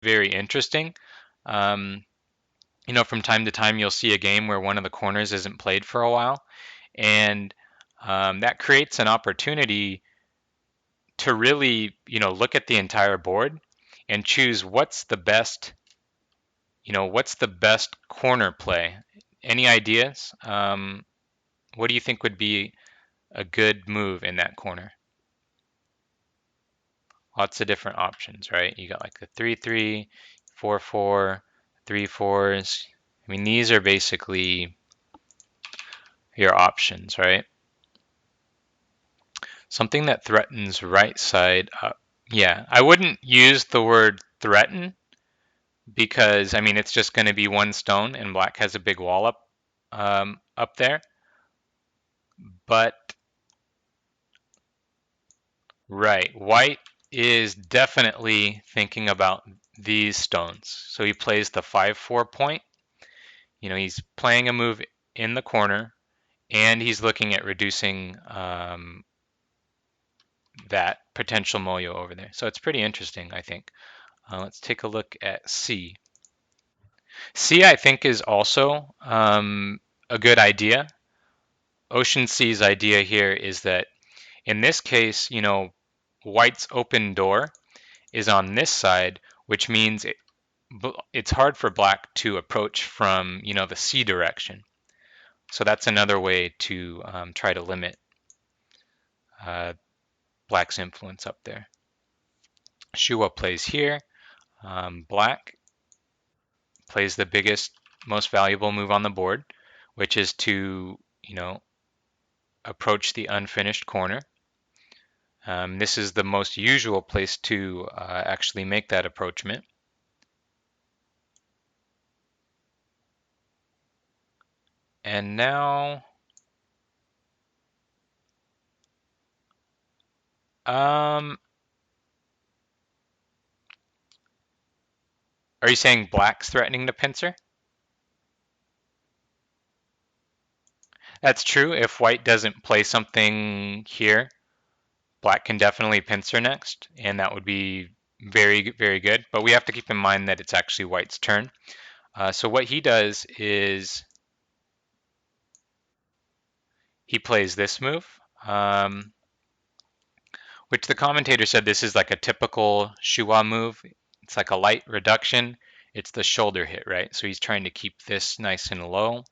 very interesting. Um, from time to time, you'll see a game where one of the corners isn't played for a while, and that creates an opportunity to really, look at the entire board and choose what's the best corner play. Any ideas? What do you think would be a good move in that corner? Lots of different options, right? You got like the 3-3, 4-4, 3-4s. I mean, these are basically your options, right? Something that threatens right side up. Yeah, I wouldn't use the word threaten because I mean it's just going to be one stone, and black has a big wall up there. But right, white is definitely thinking about these stones. So he plays the 5-4 point. He's playing a move in the corner, and he's looking at reducing that potential moyo over there. So it's pretty interesting, I think. Let's take a look at C. C, I think, is also a good idea. Ocean C's idea here is that in this case, white's open door is on this side, which means it's hard for black to approach from, the C direction. So that's another way to try to limit uh, black's influence up there. Shuwa plays here. Black plays the biggest, most valuable move on the board, which is to, approach the unfinished corner. This is the most usual place to actually make that approachment. And now, um, are you saying black's threatening the pincer? That's true. If white doesn't play something here, black can definitely pincer next, and that would be very, very good. But we have to keep in mind that it's actually white's turn. So what he does is he plays this move, um, which the commentator said this is like a typical Shuwa move. It's like a light reduction. It's the shoulder hit, right? So he's trying to keep this nice and low.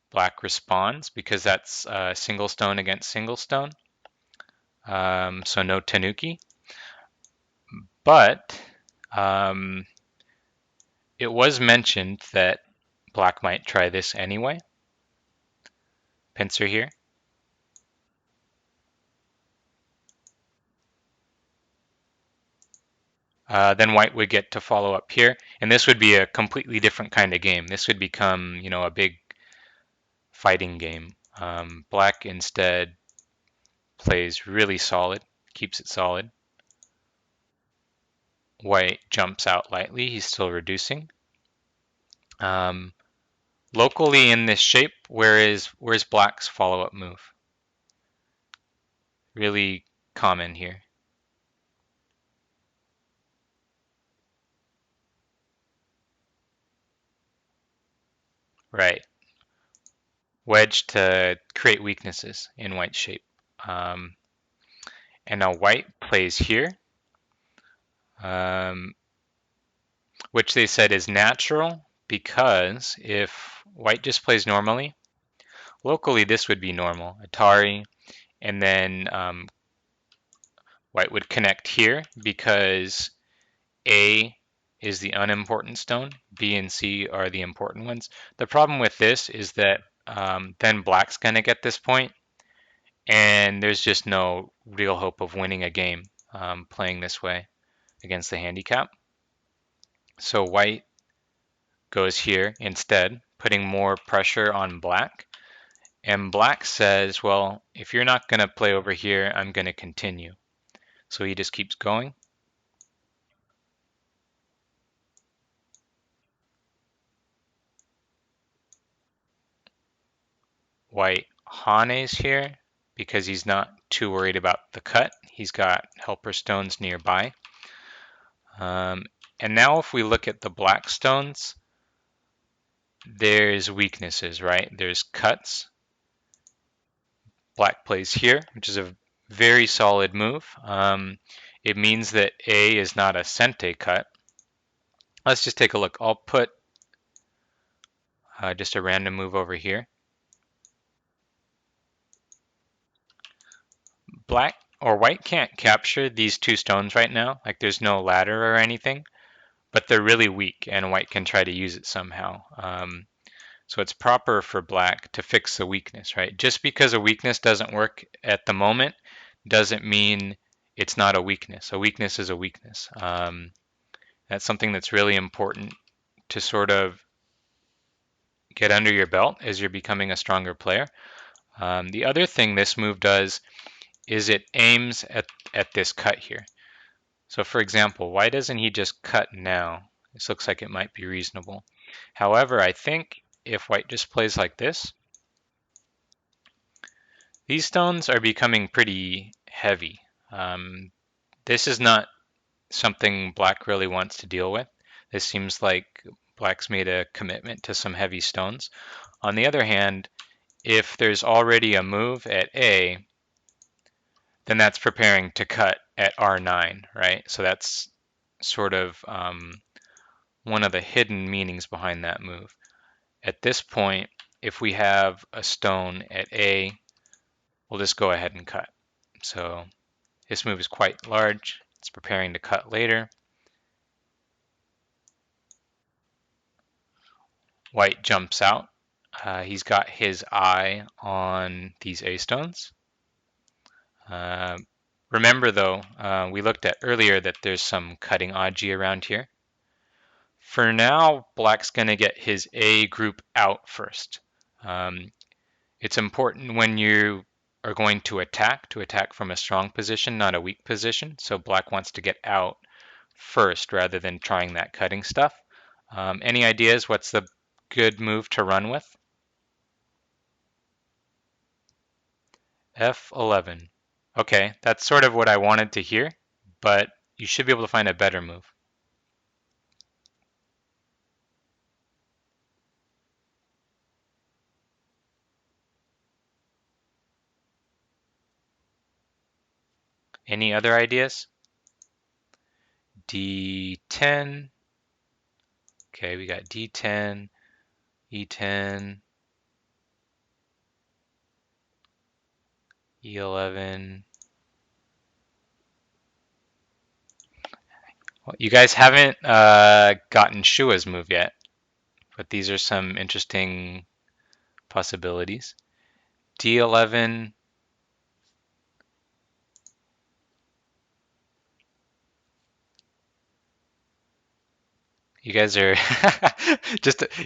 Black responds because that's single stone against single stone. So no Tanuki. But um, it was mentioned that black might try this anyway. Pincer here. Then white would get to follow up here, and this would be a completely different kind of game. This would become, a big fighting game. Black instead plays really solid, keeps it solid. White jumps out lightly. He's still reducing. Um, Locally in this shape, where's black's follow-up move? Really common here. Right. Wedge to create weaknesses in white shape. Um, and now white plays here, um, which they said is natural because if white just plays normally, locally this would be normal. Atari, and then white would connect here because A is the unimportant stone, B and C are the important ones. The problem with this is that then black's going to get this point, and there's just no real hope of winning a game playing this way against the handicap. So white goes here instead, putting more pressure on black. And black says, well, if you're not going to play over here, I'm going to continue. So he just keeps going. White Hanes here because he's not too worried about the cut. He's got helper stones nearby. And now if we look at the black stones, there's weaknesses, right? There's cuts. Black plays here, which is a very solid move. It means that A is not a sente cut. Let's just take a look. I'll put just a random move over here. Black or white can't capture these two stones right now. Like there's no ladder or anything, but they're really weak and white can try to use it somehow. So it's proper for black to fix the weakness, right? Just because a weakness doesn't work at the moment doesn't mean it's not a weakness. A weakness is a weakness. That's something that's really important to sort of get under your belt as you're becoming a stronger player. The other thing this move does is it aims at this cut here. So for example, why doesn't he just cut now? This looks like it might be reasonable. However, I think if white just plays like this, these stones are becoming pretty heavy. This is not something black really wants to deal with. This seems like black's made a commitment to some heavy stones. On the other hand, if there's already a move at A, then that's preparing to cut at R9, right? So that's sort of one of the hidden meanings behind that move. At this point, if we have a stone at A, we'll just go ahead and cut. So this move is quite large. It's preparing to cut later. White jumps out. He's got his eye on these A stones. Remember though, we looked at earlier that there's some cutting Aji around here. For now, black's going to get his A group out first. It's important when you are going to attack from a strong position, not a weak position. So black wants to get out first rather than trying that cutting stuff. Any ideas? What's the good move to run with? F11. Okay, that's sort of what I wanted to hear, but you should be able to find a better move. Any other ideas? D10. Okay, we got D10, E10, E11. Well, you guys haven't gotten Shua's move yet, but these are some interesting possibilities. D11. You guys are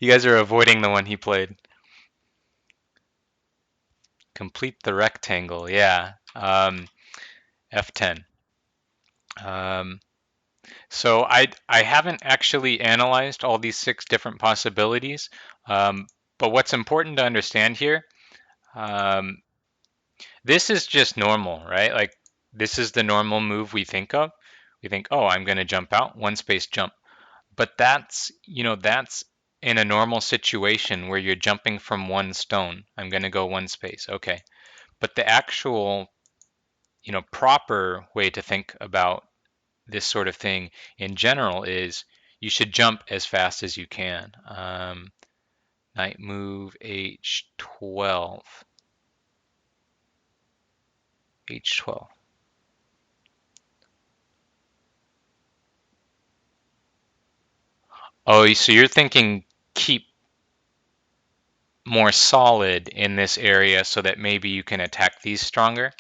you guys are avoiding the one he played. Complete the rectangle, yeah. F10. Um, so I haven't actually analyzed all these 6 different possibilities, but what's important to understand here, um, this is just normal, right? Like this is the normal move we think of. We think, oh, I'm going to jump out, one space jump. But that's, that's in a normal situation where you're jumping from one stone. I'm going to go one space. Okay. But the actual, proper way to think about this sort of thing in general is you should jump as fast as you can. Knight move H12. H12. Oh, so you're thinking keep more solid in this area so that maybe you can attack these stronger?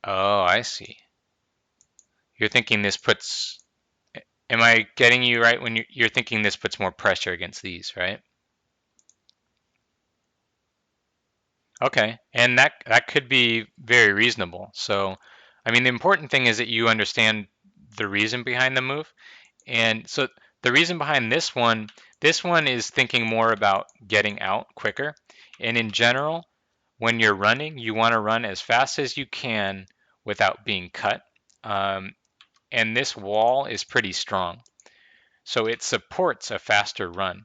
Oh, I see. You're thinking this puts, am I getting you right when you're thinking this puts more pressure against these, right? Okay, and that could be very reasonable. So, I mean, the important thing is that you understand the reason behind the move. And so the reason behind this one is thinking more about getting out quicker. And in general, when you're running, you want to run as fast as you can without being cut. Um, and this wall is pretty strong, so it supports a faster run.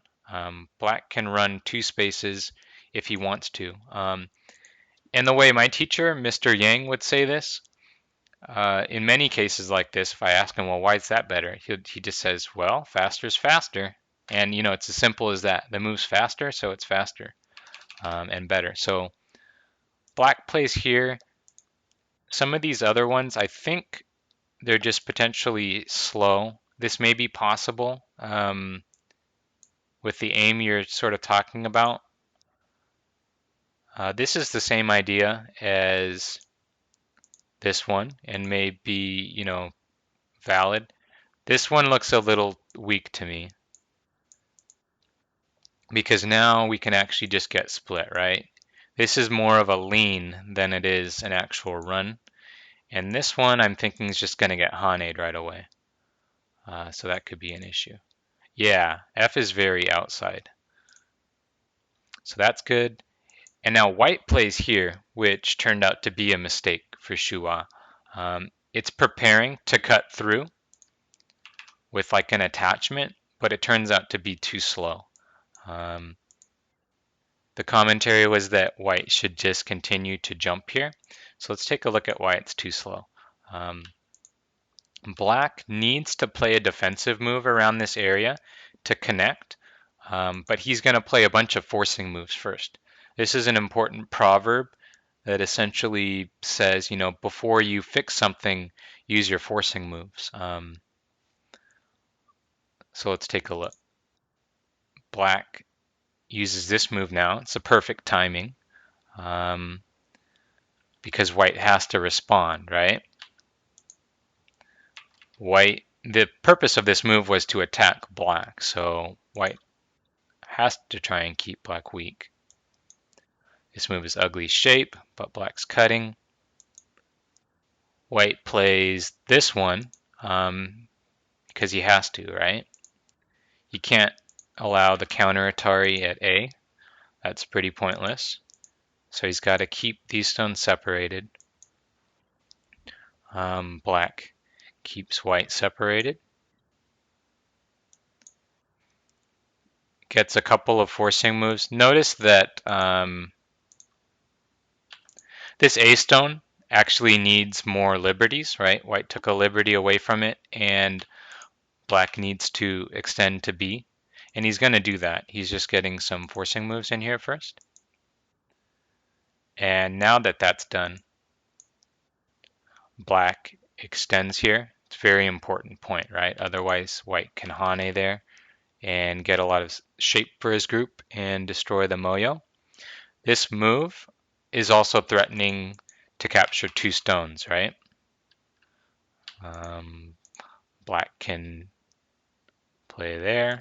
Black can run 2 spaces if he wants to. And the way my teacher, Mr. Yang, would say this, in many cases like this, if I ask him, well, why is that better? He just says, well, faster is faster. And, it's as simple as that. The move's faster, so it's faster and better. So black plays here. Some of these other ones, I think they're just potentially slow. This may be possible with the aim you're sort of talking about. This is the same idea as this one and may be, valid. This one looks a little weak to me because now we can actually just get split, right? This is more of a lean than it is an actual run. And this one I'm thinking is just going to get Haned right away. So that could be an issue. Yeah, F is very outside. So that's good. And now white plays here, which turned out to be a mistake for Shuwa. It's preparing to cut through with like an attachment, but it turns out to be too slow. The commentary was that white should just continue to jump here. So let's take a look at why it's too slow. Black needs to play a defensive move around this area to connect, but he's going to play a bunch of forcing moves first. This is an important proverb that essentially says, before you fix something, use your forcing moves. So let's take a look. Black uses this move now. It's a perfect timing because white has to respond, right? The purpose of this move was to attack black, so white has to try and keep black weak. This move is ugly shape, but black's cutting. White plays this one because he has to, right? You can't allow the counter Atari at A. That's pretty pointless. So he's got to keep these stones separated. Black keeps white separated. Gets a couple of forcing moves. Notice that this A stone actually needs more liberties, right? White took a liberty away from it, and black needs to extend to B. And he's going to do that. He's just getting some forcing moves in here first. And now that that's done, black extends here. It's a very important point, right? Otherwise, white can Hane there and get a lot of shape for his group and destroy the Moyo. This move is also threatening to capture 2 stones, right? Black can play there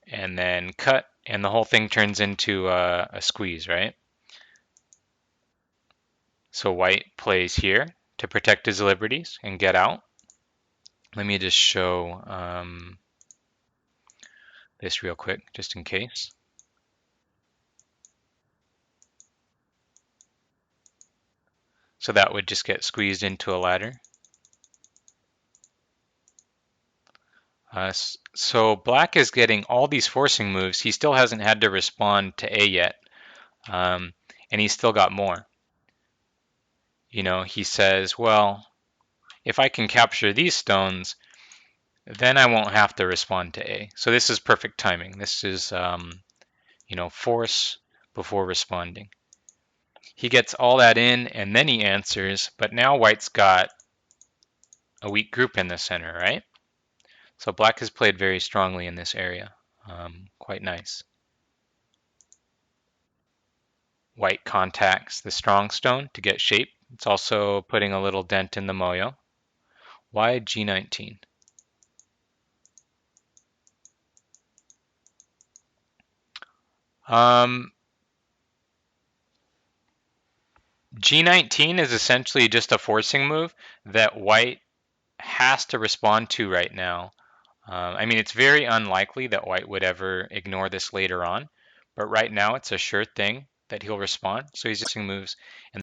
and then cut, and the whole thing turns into a squeeze, right? So white plays here to protect his liberties and get out. Let me just show this real quick, just in case. So that would just get squeezed into a ladder. So black is getting all these forcing moves. He still hasn't had to respond to A yet, and he's still got more. He says, well, if I can capture these stones, then I won't have to respond to A. So this is perfect timing. This is, force before responding. He gets all that in, and then he answers, but now white's got a weak group in the center, right? So black has played very strongly in this area. Quite nice. White contacts the strong stone to get shape. It's also putting a little dent in the Moyo. Why G19? G19 is essentially just a forcing move that white has to respond to right now. I mean, it's very unlikely that white would ever ignore this later on, but right now it's a sure thing. that he'll respond. So he's using moves, and